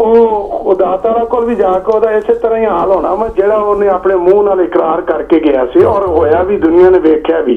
ਉਹ ਖੁਦਾ ਤਾਲਾ ਕੋਲ ਵੀ ਜਾ ਕੇ ਉਹਦਾ ਇਸੇ ਤਰ੍ਹਾਂ ਹੀ ਹਾਲ ਹੋਣਾ ਵਾ ਜਿਹੜਾ ਉਹਨੇ ਆਪਣੇ ਮੂੰਹ ਨਾਲ ਇਕਰਾਰ ਕਰਕੇ ਗਿਆ ਸੀ, ਔਰ ਹੋਇਆ ਵੀ, ਦੁਨੀਆ ਨੇ ਵੇਖਿਆ ਵੀ।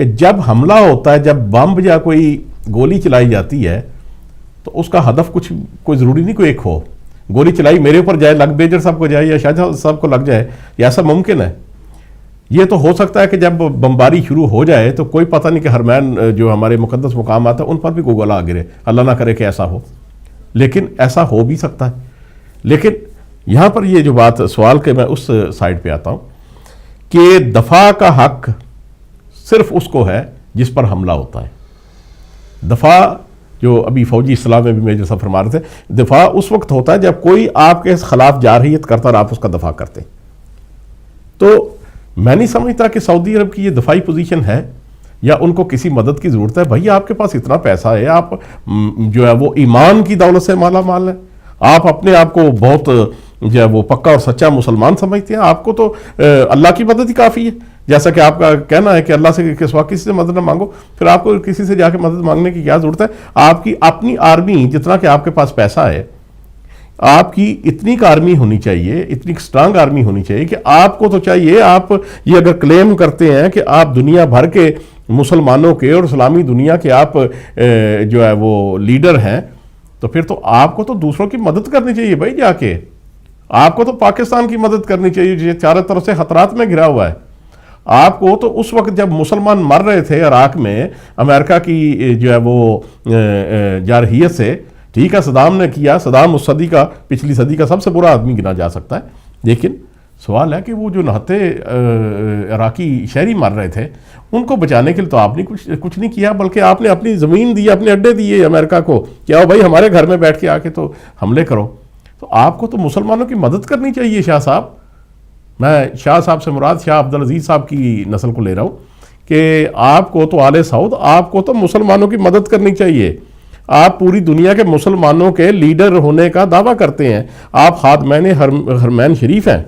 کہ جب حملہ ہوتا ہے, جب بم یا کوئی گولی چلائی جاتی ہے تو اس کا ہدف کوئی ضروری نہیں کوئی ایک ہو. گولی چلائی میرے اوپر جائے, لگ بیجر صاحب کو جائے یا شاہ صاحب کو لگ جائے, یہ ایسا ممکن ہے؟ یہ تو ہو سکتا ہے کہ جب بمباری شروع ہو جائے تو کوئی پتہ نہیں کہ حرمین جو ہمارے مقدس مقامات ہیں ان پر بھی کوئی گولا گرے, اللہ نہ کرے کہ ایسا ہو, لیکن ایسا ہو بھی سکتا ہے. لیکن یہاں پر یہ جو بات سوال کہ میں اس سائڈ پہ آتا ہوں کہ دفاع کا حق صرف اس کو ہے جس پر حملہ ہوتا ہے. دفاع جو ابھی فوجی اصطلاح میں بھی میجر صاحب فرما رہے تھے, دفاع اس وقت ہوتا ہے جب کوئی آپ کے خلاف جارحیت کرتا اور آپ اس کا دفاع کرتے. تو میں نہیں سمجھتا کہ سعودی عرب کی یہ دفاعی پوزیشن ہے یا ان کو کسی مدد کی ضرورت ہے. بھائی آپ کے پاس اتنا پیسہ ہے, آپ جو ہے وہ ایمان کی دولت سے مالا مال ہے, آپ اپنے آپ کو بہت جو ہے وہ پکا اور سچا مسلمان سمجھتے ہیں, آپ کو تو اللہ کی مدد ہی کافی ہے. جیسا کہ آپ کا کہنا ہے کہ اللہ سے کسی سے مدد نہ مانگو, پھر آپ کو کسی سے جا کے مدد مانگنے کی کیا ضرورت ہے؟ آپ کی اپنی آرمی, جتنا کہ آپ کے پاس پیسہ ہے, آپ کی اتنی آرمی ہونی چاہیے, اتنی اسٹرانگ آرمی ہونی چاہیے کہ آپ کو تو چاہیے, آپ یہ اگر کلیم کرتے ہیں کہ آپ دنیا بھر کے مسلمانوں کے اور اسلامی دنیا کے آپ جو ہے وہ لیڈر ہیں, تو پھر تو آپ کو تو دوسروں کی مدد کرنی چاہیے بھائی. جا کے آپ کو تو پاکستان کی مدد کرنی چاہیے جو چاروں طرف سے خطرات میں گھرا ہوا ہے. آپ کو تو اس وقت جب مسلمان مر رہے تھے عراق میں امریکہ کی جو ہے وہ جارحیت سے, ٹھیک ہے صدام نے کیا, صدام اس صدی کا, پچھلی صدی کا سب سے برا آدمی گنا جا سکتا ہے, لیکن سوال ہے کہ وہ جو نہتے عراقی شہری مر رہے تھے ان کو بچانے کے لیے تو آپ نے کچھ نہیں کیا, بلکہ آپ نے اپنی زمین دی, اپنے اڈے دیے امریکہ کو, کیا بھائی ہمارے گھر میں بیٹھ کے آ کے تو حملے کرو. تو آپ کو تو مسلمانوں کی مدد کرنی چاہیے شاہ صاحب. میں شاہ صاحب سے مراد شاہ عبدالعزیز صاحب کی نسل کو لے رہا ہوں کہ آپ کو تو آل سعود, آپ کو تو مسلمانوں کی مدد کرنی چاہیے. آپ پوری دنیا کے مسلمانوں کے لیڈر ہونے کا دعویٰ کرتے ہیں, آپ خادمین حرمین شریف ہیں,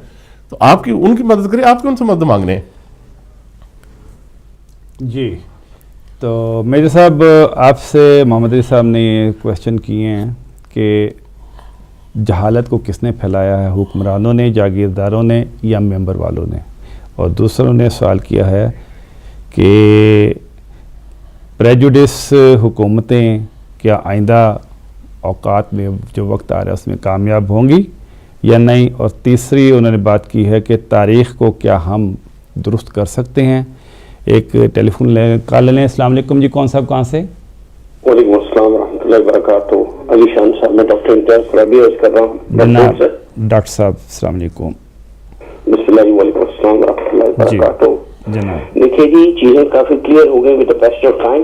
تو آپ کی ان کی مدد کریں, آپ کی ان سے مدد مانگنے. جی تو میجر صاحب آپ سے محمد علی صاحب نے کویسچن کیے ہیں کہ جہالت کو کس نے پھیلایا ہے, حکمرانوں نے, جاگیرداروں نے یا ممبر والوں نے, اور دوسروں نے سوال کیا ہے کہ پریجوڈس حکومتیں کیا آئندہ اوقات میں جو وقت آ رہا ہے اس میں کامیاب ہوں گی یا نہیں, اور تیسری انہوں نے بات کی ہے کہ تاریخ کو کیا ہم درست کر سکتے ہیں. ایک ٹیلی فون کال لیں. السلام علیکم جی, کون صاحب کہاں سے؟ وعلیکم السلام ورحمۃ اللہ وبرکاتہ. علی شان صاحب, میں ڈاکٹر امتیاز قرابی عرض کر رہا ہوں. ڈاکٹر صاحب السلام علیکم. بسم اللہ, وعلیکم السلام ورحمۃ اللہ وبرکاتہ. جناب دیکھیے جی, چیزیں کافی کلیئر ہو گئی with the passage of time.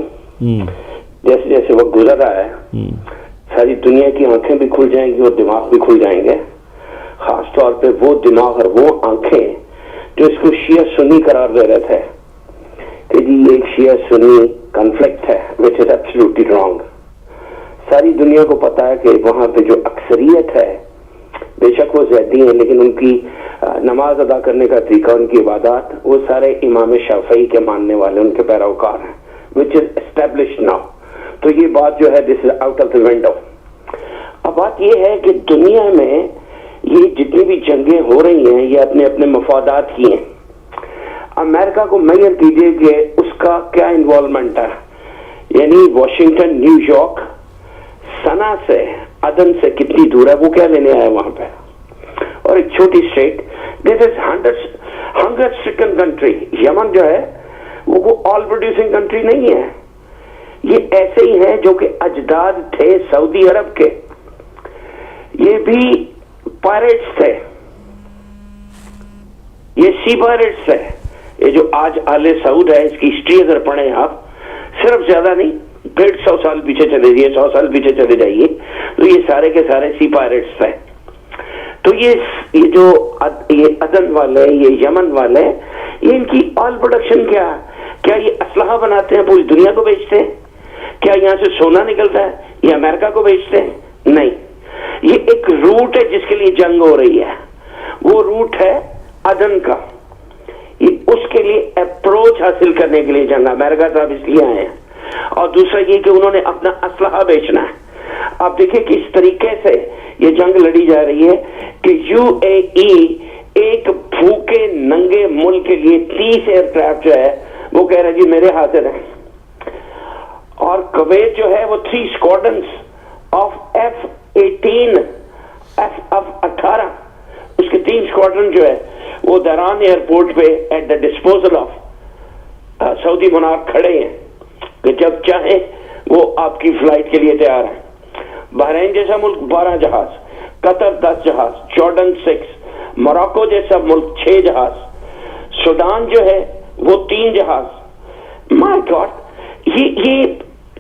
جیسے جیسے وقت گزر رہا ہے ساری دنیا کی آنکھیں بھی کھل جائیں گی اور دماغ بھی کھل جائیں گے, خاص طور پہ وہ دماغ اور وہ آنکھیں جو اس کو شیعہ سنی قرار دے رہے تھے کہ جی ایک شیعہ سنی کنفلکٹ ہے, which is absolutely wrong. ساری دنیا کو پتا ہے کہ وہاں پہ جو اکثریت ہے, بے شک وہ زیدی ہیں, لیکن ان کی نماز ادا کرنے کا طریقہ, ان کی عبادات, وہ سارے امام شافعی کے ماننے والے, ان کے پیروکار ہیں, which is established now. تو یہ بات جو ہے this is out of the window. اب بات یہ ہے کہ دنیا میں یہ جتنی بھی جنگیں ہو رہی ہیں یہ اپنے اپنے مفادات کی ہیں. امریکہ کو میئر کیجیے کہ اس کا کیا انوالومنٹ ہے, یعنی واشنگٹن, نیو یارک, سنا سے, عدن سے کتنی دور ہے, وہ کیا لینے آیا وہاں پہ. اور ایک چھوٹی اسٹیٹ, دس از ہنگر سٹرکن کنٹری. یمن جو ہے وہ آل پروڈیوسنگ کنٹری نہیں ہے, یہ ایسے ہی ہیں جو کہ اجداد تھے سعودی عرب کے, یہ بھی پائریٹس تھے, یہ سی پائریٹس تھے. یہ جو آج آل سعود ہے, اس کی ہسٹری اگر پڑھیں آپ, صرف زیادہ نہیں 150 سال پیچھے چلے جائیے, 100 سال پیچھے چلے جائیے, تو یہ سارے کے سارے سی پائریٹس تھے. تو یہ جو یہ عدن والے, یہ یمن والے, یہ ان کی آل پروڈکشن کیا یہ اسلحہ بناتے ہیں, پوری دنیا کو بیچتے ہیں؟ کیا یہاں سے سونا نکلتا ہے, یہ امریکہ کو بیچتے ہیں؟ نہیں, یہ ایک روٹ ہے جس کے لیے جنگ ہو رہی ہے, وہ روٹ ہے عدن کا. یہ اس کے لیے اپروچ حاصل کرنے کے لیے جنگ امریکہ صاحب اس لیے آئے ہیں, اور دوسرا یہ کہ انہوں نے اپنا اسلحہ بیچنا ہے. آپ دیکھیں کس طریقے سے یہ جنگ لڑی جا رہی ہے کہ یو اے ای ایک بھوکے ننگے ملک کے لیے 30 ایئر کرافٹ جو ہے وہ کہہ رہے جی میرے حاضر ہیں. اور کویت جو ہے وہ 3 اسکواڈرنس آف F-18 F-18 اس کے 3 اسکواڈرن جو ہے وہ دہران ایئرپورٹ پہ at the disposal of Saudi monarch کھڑے ہیں کہ جب چاہیں وہ آپ کی فلائٹ کے لیے تیار ہیں. بحرین جیسا ملک 12 جہاز, قطر 10 جہاز, جارڈن 6, موراکو جیسا ملک 6 جہاز, سوڈان جو ہے وہ 3 جہاز. مائی گاڈ, یہ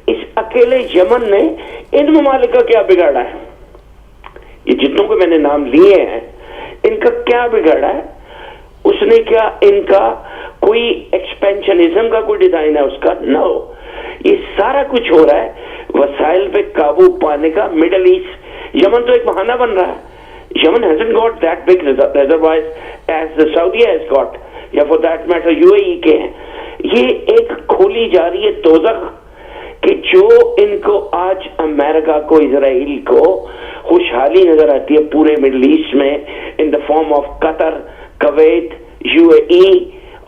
اس اکیلے یمن نے ان ممالک کا کیا بگاڑا ہے؟ یہ جتنوں کو میں نے نام لیے ہیں ان کا کیا بگاڑا ہے؟ اس نے کیا ان کا کوئی ایکسپینشنزم کا کوئی ڈیزائن ہے اس کا؟ نو. یہ سارا کچھ ہو رہا ہے وسائل پہ قابو پانے کا. مڈل ایسٹ, یمن تو ایک بہانہ بن رہا ہے. یمن hasn't got that big reservoirs as the Saudi has got, یا for that matter UAE کے ہیں. یہ ایک کھولی جا رہی ہے دوزخ کہ جو ان کو آج امریکہ کو, اسرائیل کو خوشحالی نظر آتی ہے پورے مڈل ایسٹ میں in the form of Qatar, Kuwait, UAE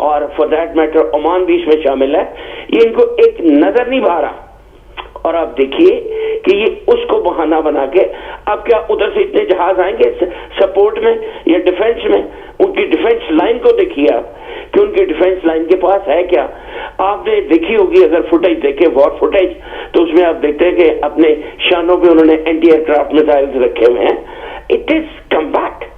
اور فار دیٹ میٹر عمان بھی اس میں شامل ہے. یہ ان کو ایک نظر نہیں بھا رہا. اور آپ دیکھیے کہ یہ اس کو بہانہ بنا کے اب کیا ادھر سے اتنے جہاز آئیں گے سپورٹ میں یا ڈیفنس میں؟ ان کی ڈیفنس لائن کو دیکھیے آپ کہ ان کی ڈیفنس لائن کے پاس ہے کیا. آپ نے دیکھی ہوگی اگر فوٹیج دیکھے, وار فوٹیج, تو اس میں آپ دیکھتے ہیں کہ اپنے شانوں پہ انہوں نے اینٹی ایئر کرافٹ میزائلز رکھے ہوئے ہیں. It is combat.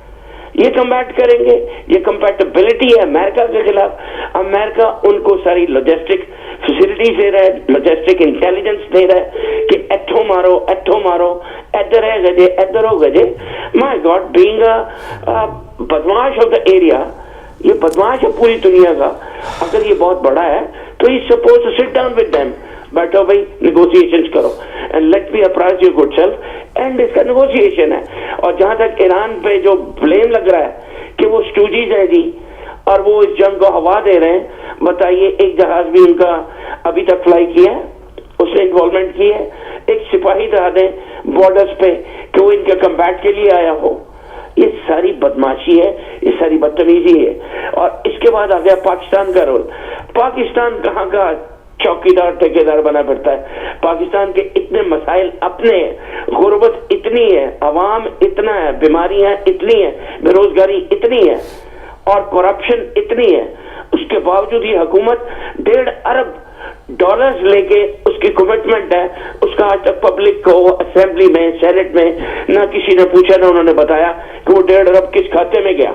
یہ کمبیٹ کریں گے, یہ کمپیٹیبلٹی ہے امریکہ کے خلاف. امریکہ ان کو ساری لاجسٹک فیسلٹیز دے رہا ہے, لاجسٹک انٹیلیجنس دے رہا ہے کہ ایتھو مارو, ادھر ہے گجے, ادھر ہو گجے. مائی گاڈ, بینگ بدماش آف دا ایریا, یہ بدماش ہے پوری دنیا کا. اگر یہ بہت بڑا ہے تو ہی suppose to sit down with them, بیٹھو بھائی نیگوسیشنز کرو and let me apprise your good self. And اس کا نیگوسیشن ہے. اور جہاں تک ایران پہ جو بلیم لگ رہا ہے کہ وہ اسٹوجیز ہیں جی اور وہ اس جنگ کو ہوا دے رہے ہیں, بتائیے ایک جہاز بھی ان کا ابھی تک فلائی کیا ہے, اس نے انوالومنٹ کی ہے؟ ایک سپاہی دہا دیں بارڈرز پہ کہ وہ ان کے کمبیٹ کے لیے آیا ہو. یہ ساری بدماشی ہے, یہ ساری بدتمیزی ہے. اور اس کے بعد آ گیا پاکستان کا رول. پاکستان کہاں کا چوکیدار ٹھیکیدار بنا پڑتا ہے؟ پاکستان کے اتنے مسائل اپنے ہیں, غربت اتنی ہے, عوام اتنا ہے, بیماریاں اتنی ہیں, بے روزگاری اتنی ہے اور کرپشن اتنی ہے. اس کے باوجود یہ حکومت $1.5 ارب لے کے اس کی کمٹمنٹ ہے. اس کا آج تک پبلک کو اسمبلی میں, سینٹ میں نہ کسی نے پوچھا, نہ انہوں نے بتایا کہ وہ 1.5 ارب کس کھاتے میں گیا,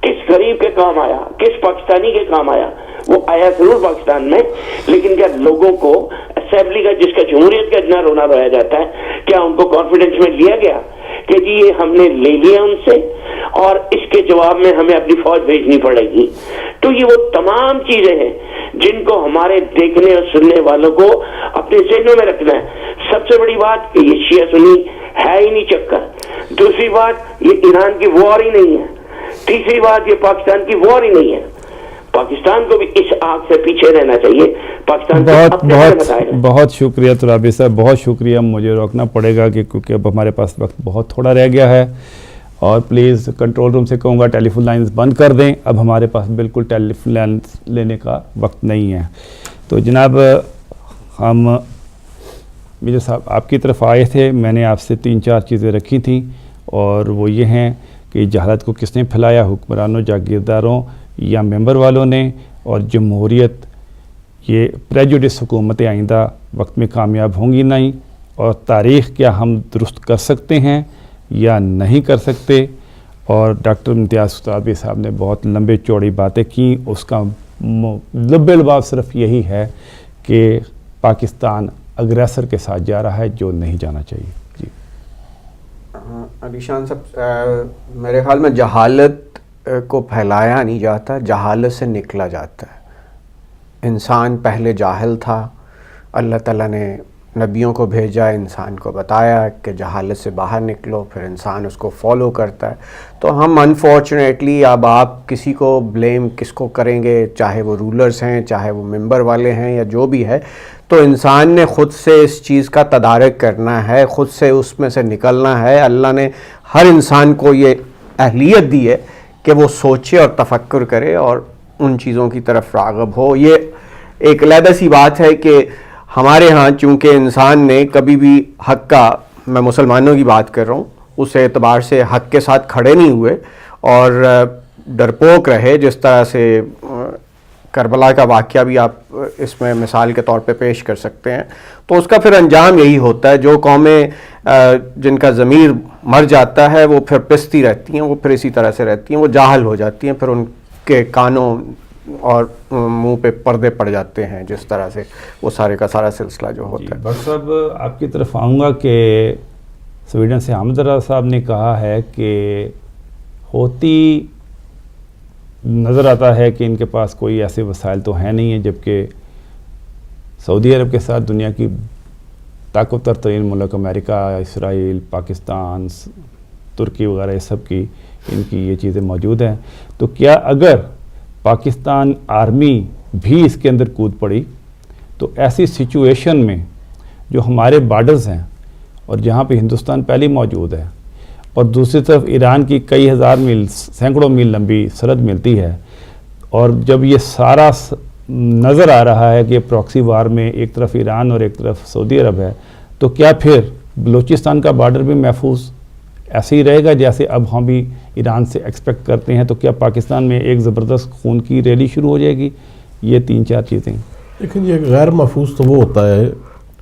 کس غریب کے کام آیا, کس پاکستانی کے کام آیا. وہ آیا ضرور پاکستان میں, لیکن کیا لوگوں کو اسمبلی کا, جس کا جمہوریت کا اتنا رونا رویا جاتا ہے, کیا ان کو کانفیڈنس میں لیا گیا کہ جی یہ ہم نے لے لیا ان سے اور اس کے جواب میں ہمیں اپنی فوج بھیجنی پڑے گی؟ تو یہ وہ تمام چیزیں ہیں جن کو ہمارے دیکھنے اور سننے والوں کو اپنے ذہنوں میں رکھنا ہے. سب سے بڑی بات کہ یہ شیعہ سنی ہے ہی نہیں چکر. دوسری بات یہ ایران کی وار ہی نہیں ہے. تیسری بات یہ پاکستان کی وار ہی نہیں ہے. پاکستان کو بھی اس آگ سے پیچھے رہنا چاہیے. پاکستان بہت شکریہ ترابی صاحب, بہت شکریہ. مجھے روکنا پڑے گا کیونکہ اب ہمارے پاس وقت بہت تھوڑا رہ گیا ہے, اور پلیز کنٹرول روم سے کہوں گا ٹیلی فون لائنز بند کر دیں. اب ہمارے پاس بالکل ٹیلی فون لائنز لینے کا وقت نہیں ہے. تو جناب ہم میرے صاحب آپ کی طرف آئے تھے, میں نے آپ سے 3-4 چیزیں رکھی تھیں, اور وہ یہ ہیں کہ جہالت کو کس نے پھیلایا, حکمرانوں, جاگیرداروں یا ممبر والوں نے, اور جمہوریت. یہ پریجوڈس حکومتیں آئندہ وقت میں کامیاب ہوں گی نہیں, اور تاریخ کیا ہم درست کر سکتے ہیں یا نہیں کر سکتے. اور ڈاکٹر امتیاز ستاروی صاحب نے بہت لمبے چوڑی باتیں کیں. اس کا لب الباب صرف یہی ہے کہ پاکستان اگریسر کے ساتھ جا رہا ہے, جو نہیں جانا چاہیے. جی علی شان صاحب, میرے خیال میں جہالت کو پھیلایا نہیں جاتا, جہالت سے نکلا جاتا ہے. انسان پہلے جاہل تھا, اللہ تعالیٰ نے نبیوں کو بھیجا, انسان کو بتایا کہ جہالت سے باہر نکلو, پھر انسان اس کو فالو کرتا ہے. تو ہم انفارچونیٹلی اب آپ کسی کو بلیم کس کو کریں گے, چاہے وہ رولرز ہیں, چاہے وہ ممبر والے ہیں, یا جو بھی ہے, تو انسان نے خود سے اس چیز کا تدارک کرنا ہے, خود سے اس میں سے نکلنا ہے. اللہ نے ہر انسان کو یہ اہلیت دی ہے کہ وہ سوچے اور تفکر کرے اور ان چیزوں کی طرف راغب ہو. یہ ایک علیحدہ سی بات ہے کہ ہمارے ہاں چونکہ انسان نے کبھی بھی حق کا، میں مسلمانوں کی بات کر رہا ہوں، اس اعتبار سے حق کے ساتھ کھڑے نہیں ہوئے اور ڈرپوک رہے، جس طرح سے کربلا کا واقعہ بھی آپ اس میں مثال کے طور پہ پیش کر سکتے ہیں. تو اس کا پھر انجام یہی ہوتا ہے. جو قومیں جن کا ضمیر مر جاتا ہے وہ پھر پستی رہتی ہیں، وہ پھر اسی طرح سے رہتی ہیں، وہ جاہل ہو جاتی ہیں، پھر ان کے کانوں اور منہ پہ پردے پڑ جاتے ہیں، جس طرح سے وہ سارے کا سارا سلسلہ جو ہوتا ہے. بٹ صاحب آپ کی طرف آؤں گا کہ سویڈن سے حامد رضا صاحب نے کہا ہے کہ ہوتی نظر آتا ہے کہ ان کے پاس کوئی ایسے وسائل تو ہیں نہیں ہیں، جبکہ سعودی عرب کے ساتھ دنیا کی طاقتور ترین ملک امریکہ، اسرائیل، پاکستان، ترکی وغیرہ یہ سب کی ان کی یہ چیزیں موجود ہیں. تو کیا اگر پاکستان آرمی بھی اس کے اندر کود پڑی تو ایسی سچویشن میں جو ہمارے بارڈرز ہیں اور جہاں پہ ہندوستان پہلے موجود ہے اور دوسری طرف ایران کی کئی ہزار میل، سینکڑوں میل لمبی سرحد ملتی ہے، اور جب یہ سارا نظر آ رہا ہے کہ پراکسی وار میں ایک طرف ایران اور ایک طرف سعودی عرب ہے، تو کیا پھر بلوچستان کا بارڈر بھی محفوظ ایسے ہی رہے گا جیسے اب ہم بھی ایران سے ایکسپیکٹ کرتے ہیں؟ تو کیا پاکستان میں ایک زبردست خون کی ریلی شروع ہو جائے گی؟ یہ 3-4 چیزیں. لیکن یہ غیر محفوظ تو وہ ہوتا ہے،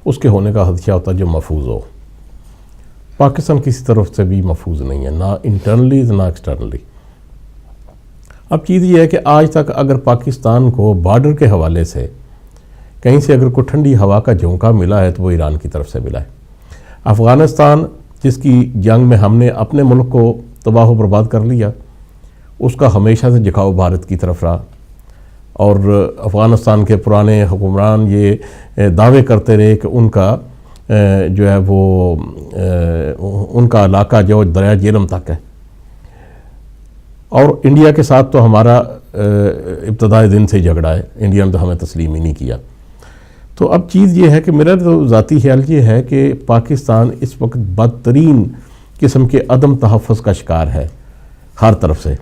اس کے ہونے کا خدشہ ہوتا ہے جو محفوظ ہو. پاکستان کسی طرف سے بھی محفوظ نہیں ہے، نہ انٹرنلی نہ ایکسٹرنلی. اب چیز یہ ہے کہ آج تک اگر پاکستان کو بارڈر کے حوالے سے کہیں سے اگر کوئی ٹھنڈی ہوا کا جھونکا ملا ہے تو وہ ایران کی طرف سے ملا ہے. افغانستان جس کی جنگ میں ہم نے اپنے ملک کو تباہ و برباد کر لیا، اس کا ہمیشہ سے جھکاؤ بھارت کی طرف رہا، اور افغانستان کے پرانے حکمران یہ دعوے کرتے رہے کہ ان کا جو ہے وہ ان کا علاقہ جو دریا جیلم تک ہے. اور انڈیا کے ساتھ تو ہمارا ابتدائی دن سے جھگڑا ہے، انڈیا نے تو ہمیں تسلیم ہی نہیں کیا. تو اب چیز یہ ہے کہ میرا تو ذاتی خیال یہ ہے کہ پاکستان اس وقت بدترین قسم کے عدم تحفظ کا شکار ہے ہر طرف سے.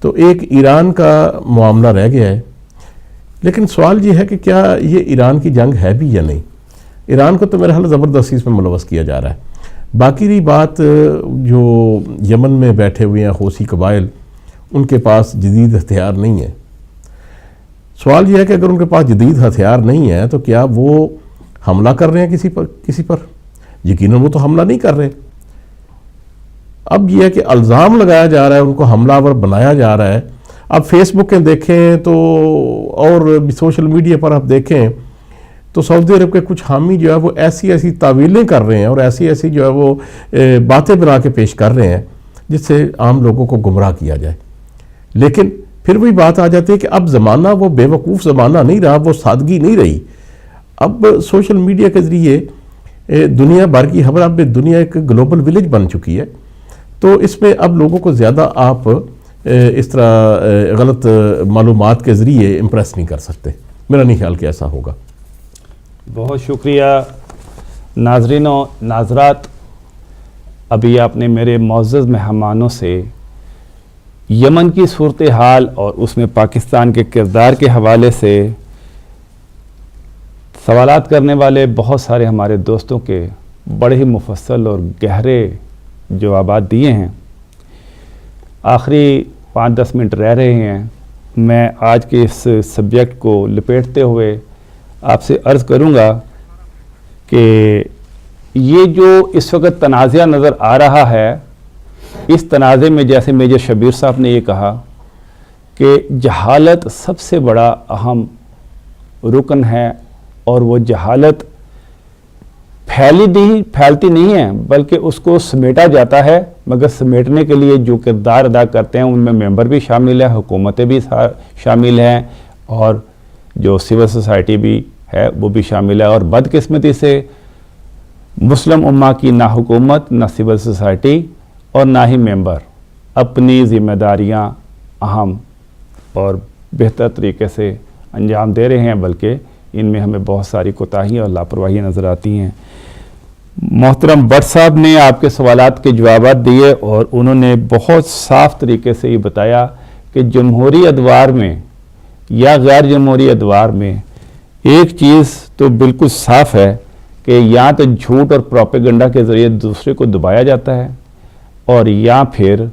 تو ایک ایران کا معاملہ رہ گیا ہے، لیکن سوال یہ ہے کہ کیا یہ ایران کی جنگ ہے بھی یا نہیں. ایران کو تو میرا حال زبردستی اس میں ملوث کیا جا رہا ہے. باقی رہی بات جو یمن میں بیٹھے ہوئے ہیں حوثی قبائل، ان کے پاس جدید ہتھیار نہیں ہے. سوال یہ ہے کہ اگر ان کے پاس جدید ہتھیار نہیں ہے تو کیا وہ حملہ کر رہے ہیں کسی پر؟ یقیناً وہ تو حملہ نہیں کر رہے. اب یہ ہے کہ الزام لگایا جا رہا ہے، ان کو حملہ آور بنایا جا رہا ہے. اب فیس بک دیکھیں تو اور سوشل میڈیا پر آپ دیکھیں تو سعودی عرب کے کچھ حامی جو ہے وہ ایسی تعویلیں کر رہے ہیں اور ایسی جو ہے وہ باتیں بنا کے پیش کر رہے ہیں جس سے عام لوگوں کو گمراہ کیا جائے. لیکن پھر وہی بات آ جاتی ہے کہ اب زمانہ وہ بے وقوف زمانہ نہیں رہا، وہ سادگی نہیں رہی. اب سوشل میڈیا کے ذریعے دنیا بھر کی خبر، اب دنیا ایک گلوبل ولیج بن چکی ہے. تو اس میں اب لوگوں کو زیادہ آپ اس طرح غلط معلومات کے ذریعے امپریس نہیں کر سکتے. میرا نہیں خیال کہ ایسا ہوگا. بہت شکریہ ناظرین و ناظرات. ابھی آپ نے میرے معزز مہمانوں سے یمن کی صورتحال اور اس میں پاکستان کے کردار کے حوالے سے سوالات کرنے والے بہت سارے ہمارے دوستوں کے بڑے ہی مفصل اور گہرے جوابات دیے ہیں. آخری 5-10 منٹ رہ رہے ہیں. میں آج کے اس سبجیکٹ کو لپیٹتے ہوئے آپ سے عرض کروں گا کہ یہ جو اس وقت تنازع نظر آ رہا ہے، اس تنازع میں جیسے میجر شبیر صاحب نے یہ کہا کہ جہالت سب سے بڑا اہم رکن ہے، اور وہ جہالت پھیلتی نہیں ہے بلکہ اس کو سمیٹا جاتا ہے. مگر سمیٹنے کے لیے جو کردار ادا کرتے ہیں ان میں ممبر بھی شامل ہیں، حکومتیں بھی شامل ہیں، اور جو سول سوسائٹی بھی ہے وہ بھی شامل ہے. اور بدقسمتی سے مسلم امہ کی نہ حکومت، نہ سول سوسائٹی اور نہ ہی ممبر اپنی ذمہ داریاں اہم اور بہتر طریقے سے انجام دے رہے ہیں، بلکہ ان میں ہمیں بہت ساری کوتاہیاں اور لاپرواہیاں نظر آتی ہیں. محترم بٹ صاحب نے آپ کے سوالات کے جوابات دیے اور انہوں نے بہت صاف طریقے سے یہ بتایا کہ جمہوری ادوار میں یا غیر جمہوری ادوار میں ایک چیز تو بالکل صاف ہے کہ یا تو جھوٹ اور پروپیگنڈا کے ذریعے دوسرے کو دبایا جاتا ہے اور یا پھر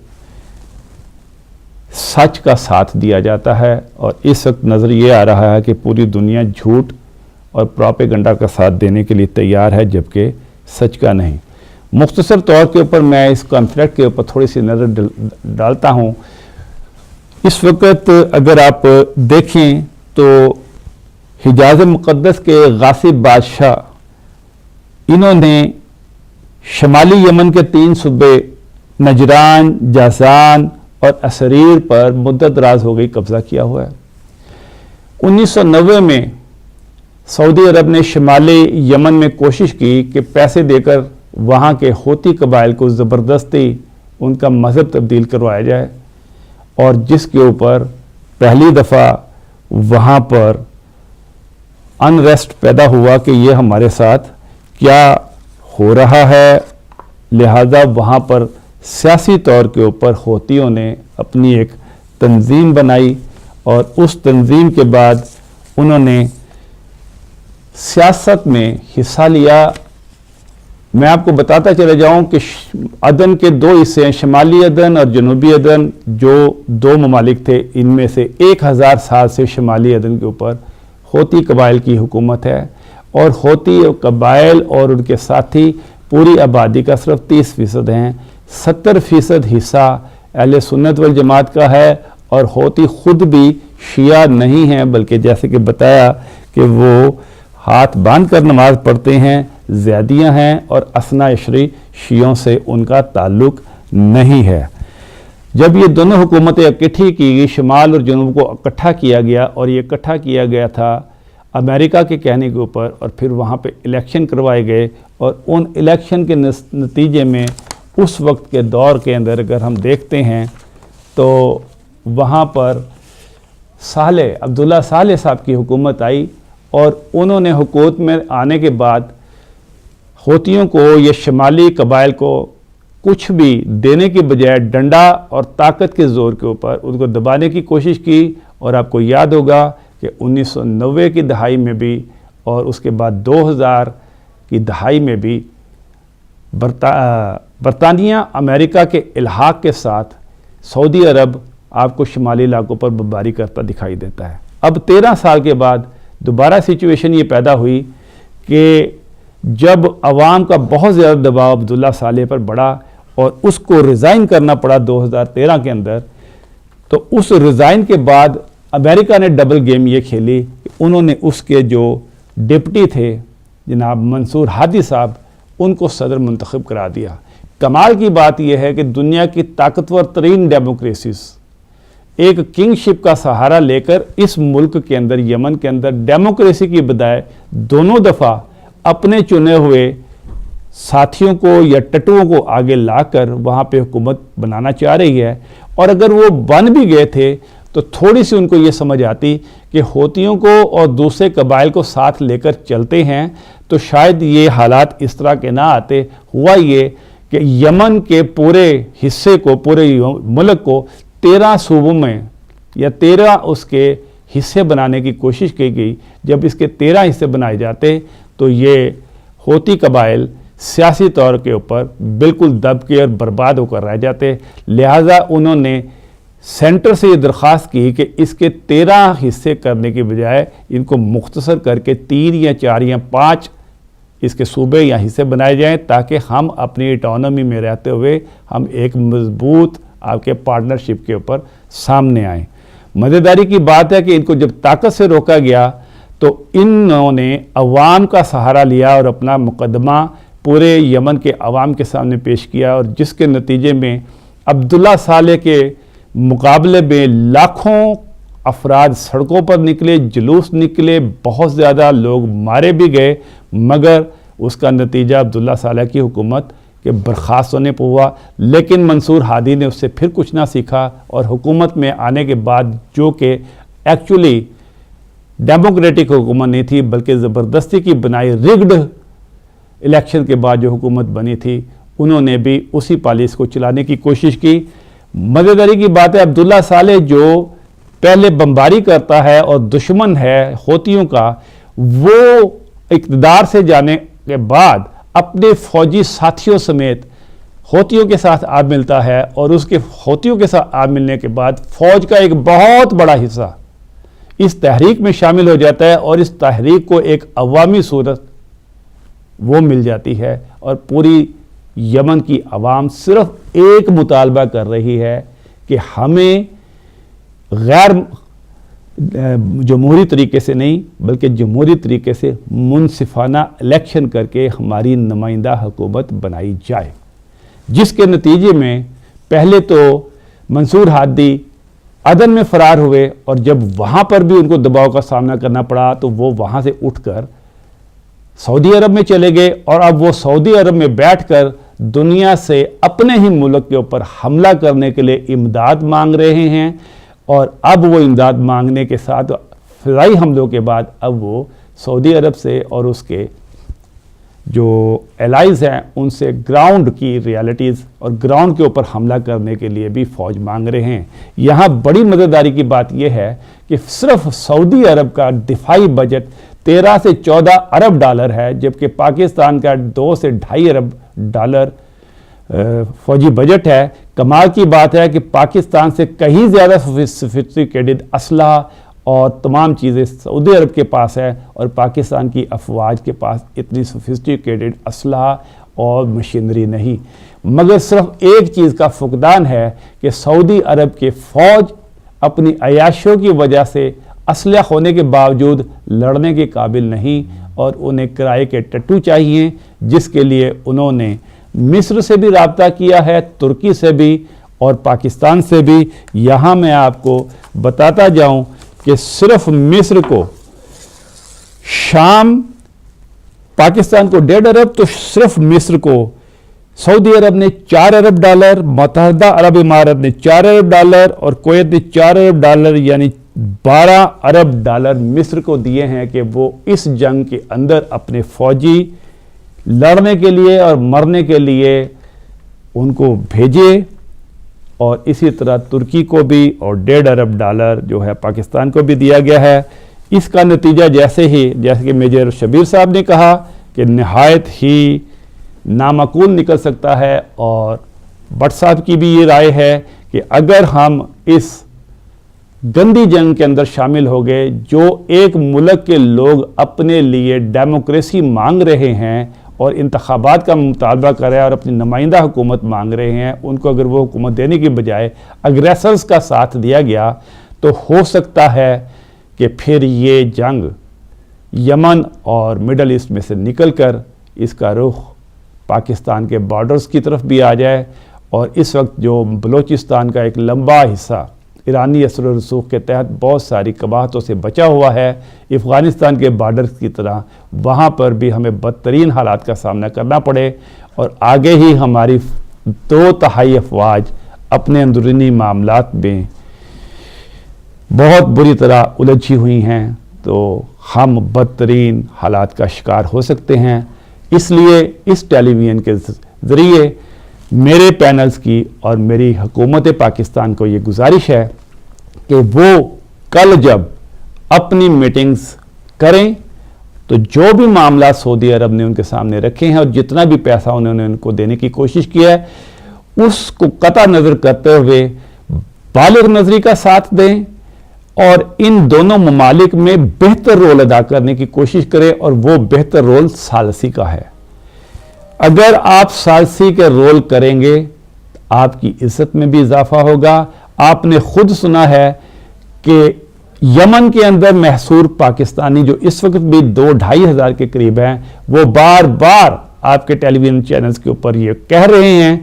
سچ کا ساتھ دیا جاتا ہے، اور اس وقت نظر یہ آ رہا ہے کہ پوری دنیا جھوٹ اور پروپیگنڈا کا ساتھ دینے کے لیے تیار ہے، جبکہ سچ کا نہیں۔ مختصر طور کے اوپر میں اس کانفلکٹ کے اوپر تھوڑی سی نظر ڈالتا ہوں۔ اس وقت اگر آپ دیکھیں تو حجاز مقدس کے غاصب بادشاہ، انہوں نے شمالی یمن کے 3 صوبے نجران، جازان اور اسریر پر مدت دراز ہو گئی قبضہ کیا ہوا ہے۔ 1990 میں سعودی عرب نے شمالی یمن میں کوشش کی کہ پیسے دے کر وہاں کے ہوتی قبائل کو زبردستی ان کا مذہب تبدیل کروایا جائے، اور جس کے اوپر پہلی دفعہ وہاں پر انریسٹ پیدا ہوا کہ یہ ہمارے ساتھ کیا ہو رہا ہے۔ لہذا وہاں پر سیاسی طور کے اوپر ہوتیوں نے اپنی ایک تنظیم بنائی، اور اس تنظیم کے بعد انہوں نے سیاست میں حصہ لیا۔ میں آپ کو بتاتا چلے جاؤں کہ عدن کے 2 حصے ہیں، شمالی عدن اور جنوبی عدن، جو 2 ممالک تھے، ان میں سے 1000 سال سے شمالی عدن کے اوپر ہوتی قبائل کی حکومت ہے، اور ہوتی قبائل اور ان کے ساتھی پوری آبادی کا صرف 30% ہیں۔ 70% حصہ اہل سنت والجماعت کا ہے، اور ہوتی خود بھی شیعہ نہیں ہیں، بلکہ جیسے کہ بتایا کہ وہ ہاتھ باندھ کر نماز پڑھتے ہیں، زیادیاں ہیں، اور اثنا عشری شیعوں سے ان کا تعلق نہیں ہے۔ جب یہ دونوں حکومتیں اکٹھی کی گئی، شمال اور جنوب کو اکٹھا کیا گیا، اور یہ اکٹھا کیا گیا تھا امریکہ کے کہنے کے اوپر، اور پھر وہاں پہ الیکشن کروائے گئے، اور ان الیکشن کے نتیجے میں اس وقت کے دور کے اندر اگر ہم دیکھتے ہیں تو وہاں پر عبداللہ صالح صاحب کی حکومت آئی، اور انہوں نے حکومت میں آنے کے بعد ہوتیوں کو یا شمالی قبائل کو کچھ بھی دینے کی بجائے ڈنڈا اور طاقت کے زور کے اوپر ان کو دبانے کی کوشش کی۔ اور آپ کو یاد ہوگا کہ 1990 کی دہائی میں بھی اور اس کے بعد 2000 کی دہائی میں بھی برطانیہ امریکہ کے الحاق کے ساتھ سعودی عرب آپ کو شمالی علاقوں پر بمباری کرتا دکھائی دیتا ہے۔ اب 13 سال کے بعد دوبارہ سچویشن یہ پیدا ہوئی کہ جب عوام کا بہت زیادہ دباؤ عبداللہ صالح پر بڑھا اور اس کو ریزائن کرنا پڑا 2013 کے اندر، تو اس ریزائن کے بعد امریکہ نے ڈبل گیم یہ کھیلی کہ انہوں نے اس کے جو ڈپٹی تھے جناب منصور ہادی صاحب، ان کو صدر منتخب کرا دیا۔ کمال کی بات یہ ہے کہ دنیا کی طاقتور ترین ڈیموکریسیز ایک کنگ شپ کا سہارا لے کر اس ملک کے اندر، یمن کے اندر، ڈیموکریسی کی بدائے دونوں دفعہ اپنے چنے ہوئے ساتھیوں کو یا ٹٹوؤں کو آگے لا کر وہاں پہ حکومت بنانا چاہ رہی ہے۔ اور اگر وہ بن بھی گئے تھے تو تھوڑی سی ان کو یہ سمجھ آتی کہ ہوتیوں کو اور دوسرے قبائل کو ساتھ لے کر چلتے ہیں تو شاید یہ حالات اس طرح کے نہ آتے۔ ہوا یہ کہ یمن کے پورے حصے کو، پورے ملک کو 13 صوبوں میں یا 13 اس کے حصے بنانے کی کوشش کی گئی۔ جب اس کے 13 حصے بنائے جاتے تو یہ ہوتی قبائل سیاسی طور کے اوپر بالکل دب کے اور برباد ہو کر رہ جاتے۔ لہٰذا انہوں نے سینٹر سے یہ درخواست کی کہ اس کے 13 حصے کرنے کی بجائے ان کو مختصر کر کے 3 یا 4 یا 5 اس کے صوبے یا حصے بنائے جائیں، تاکہ ہم اپنی اٹانومی میں رہتے ہوئے ہم ایک مضبوط آپ کے پارٹنرشپ کے اوپر سامنے آئیں۔ مزیداری کی بات ہے کہ ان کو جب طاقت سے روکا گیا تو انہوں نے عوام کا سہارا لیا اور اپنا مقدمہ پورے یمن کے عوام کے سامنے پیش کیا، اور جس کے نتیجے میں عبداللہ صالح کے مقابلے میں لاکھوں افراد سڑکوں پر نکلے، جلوس نکلے، بہت زیادہ لوگ مارے بھی گئے، مگر اس کا نتیجہ عبداللہ صالح کی حکومت کے برخاست ہونے پر ہوا۔ لیکن منصور ہادی نے اس سے پھر کچھ نہ سیکھا، اور حکومت میں آنے کے بعد، جو کہ ایکچولی ڈیموکریٹک حکومت نہیں تھی بلکہ زبردستی کی بنائی ریگڈ الیکشن کے بعد جو حکومت بنی تھی، انہوں نے بھی اسی پالیسی کو چلانے کی کوشش کی۔ مزیداری کی بات ہے عبداللہ صالح جو پہلے بمباری کرتا ہے اور دشمن ہے ہوتیوں کا، وہ اقتدار سے جانے کے بعد اپنے فوجی ساتھیوں سمیت ہوتیوں کے ساتھ آ ملتا ہے، اور اس کے ہوتیوں کے ساتھ آ ملنے کے بعد فوج کا ایک بہت بڑا حصہ اس تحریک میں شامل ہو جاتا ہے، اور اس تحریک کو ایک عوامی صورت وہ مل جاتی ہے، اور پوری یمن کی عوام صرف ایک مطالبہ کر رہی ہے کہ ہمیں غیر جمہوری طریقے سے نہیں بلکہ جمہوری طریقے سے منصفانہ الیکشن کر کے ہماری نمائندہ حکومت بنائی جائے، جس کے نتیجے میں پہلے تو منصور ہادی عدن میں فرار ہوئے، اور جب وہاں پر بھی ان کو دباؤ کا سامنا کرنا پڑا تو وہ وہاں سے اٹھ کر سعودی عرب میں چلے گئے، اور اب وہ سعودی عرب میں بیٹھ کر دنیا سے اپنے ہی ملک کے اوپر حملہ کرنے کے لیے امداد مانگ رہے ہیں، اور اب وہ امداد مانگنے کے ساتھ فضائی حملوں کے بعد اب وہ سعودی عرب سے اور اس کے جو الائز ہیں ان سے گراؤنڈ کی ریالٹیز اور گراؤنڈ کے اوپر حملہ کرنے کے لیے بھی فوج مانگ رہے ہیں۔ یہاں بڑی مددگاری کی بات یہ ہے کہ صرف سعودی عرب کا دفاعی بجٹ 13 سے 14 ارب ڈالر ہے، جبکہ پاکستان کا 2 سے 2.5 ارب ڈالر فوجی بجٹ ہے۔ کمال کی بات ہے کہ پاکستان سے کہیں زیادہ سوفسٹیکیٹڈ اسلحہ اور تمام چیزیں سعودی عرب کے پاس ہے، اور پاکستان کی افواج کے پاس اتنی سوفسٹیکیٹڈ اسلحہ اور مشینری نہیں، مگر صرف ایک چیز کا فقدان ہے کہ سعودی عرب کے فوج اپنی عیاشیوں کی وجہ سے اسلحہ ہونے کے باوجود لڑنے کے قابل نہیں، اور انہیں کرائے کے ٹٹو چاہیے، جس کے لیے انہوں نے مصر سے بھی رابطہ کیا ہے، ترکی سے بھی اور پاکستان سے بھی۔ یہاں میں آپ کو بتاتا جاؤں کہ صرف مصر کو شام، پاکستان کو 1.5 ارب، تو صرف مصر کو سعودی عرب نے 4 ارب ڈالر، متحدہ عرب امارات نے 4 ارب ڈالر اور کویت نے 4 ارب ڈالر یعنی 12 ارب ڈالر مصر کو دیے ہیں کہ وہ اس جنگ کے اندر اپنے فوجی لڑنے کے لیے اور مرنے کے لیے ان کو بھیجے، اور اسی طرح ترکی کو بھی اور 1.5 ارب ڈالر جو ہے پاکستان کو بھی دیا گیا ہے۔ اس کا نتیجہ جیسے کہ میجر شبیر صاحب نے کہا کہ نہایت ہی نامعقول نکل سکتا ہے، اور بٹ صاحب کی بھی یہ رائے ہے کہ اگر ہم اس گندی جنگ کے اندر شامل ہو گئے، جو ایک ملک کے لوگ اپنے لیے ڈیموکریسی مانگ رہے ہیں اور انتخابات کا مطالبہ کر رہے ہیں اور اپنی نمائندہ حکومت مانگ رہے ہیں، ان کو اگر وہ حکومت دینے کی بجائے اگریسرز کا ساتھ دیا گیا تو ہو سکتا ہے کہ پھر یہ جنگ یمن اور مڈل ایسٹ میں سے نکل کر اس کا رخ پاکستان کے بارڈرز کی طرف بھی آ جائے، اور اس وقت جو بلوچستان کا ایک لمبا حصہ ایرانی اثر و رسوخ کے تحت بہت ساری قباحتوں سے بچا ہوا ہے، افغانستان کے بارڈر کی طرح وہاں پر بھی ہمیں بدترین حالات کا سامنا کرنا پڑے، اور آگے ہی ہماری 2/3 افواج اپنے اندرونی معاملات میں بہت بری طرح الجھی ہوئی ہیں، تو ہم بدترین حالات کا شکار ہو سکتے ہیں۔ اس لیے اس ٹیلی ویژن کے ذریعے میرے پینلز کی اور میری حکومت پاکستان کو یہ گزارش ہے کہ وہ کل جب اپنی میٹنگز کریں تو جو بھی معاملات سعودی عرب نے ان کے سامنے رکھے ہیں اور جتنا بھی پیسہ انہوں نے ان کو دینے کی کوشش کیا ہے، اس کو قطع نظر کرتے ہوئے بالغ نظری کا ساتھ دیں، اور ان دونوں ممالک میں بہتر رول ادا کرنے کی کوشش کریں، اور وہ بہتر رول ثالثی کا ہے۔ اگر آپ ثالثی کے رول کریں گے، آپ کی عزت میں بھی اضافہ ہوگا۔ آپ نے خود سنا ہے کہ یمن کے اندر محصور پاکستانی جو اس وقت بھی 2-2.5 ہزار کے قریب ہیں، وہ بار بار آپ کے ٹیلی ویژن چینلز کے اوپر یہ کہہ رہے ہیں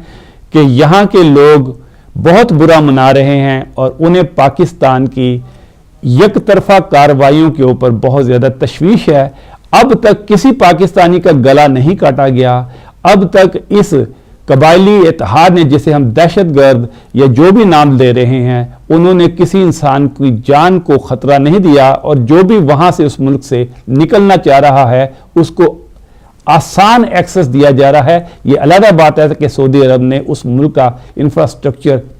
کہ یہاں کے لوگ بہت برا منا رہے ہیں، اور انہیں پاکستان کی یک طرفہ کارروائیوں کے اوپر بہت زیادہ تشویش ہے۔ اب تک کسی پاکستانی کا گلا نہیں کاٹا گیا، اب تک اس قبائلی اتحاد نے، جسے ہم دہشت گرد یا جو بھی نام دے رہے ہیں، انہوں نے کسی انسان کی جان کو خطرہ نہیں دیا، اور جو بھی وہاں سے اس ملک سے نکلنا چاہ رہا ہے اس کو آسان ایکسس دیا جا رہا ہے۔ یہ علیحدہ بات ہے کہ سعودی عرب نے اس ملک کا انفراسٹرکچر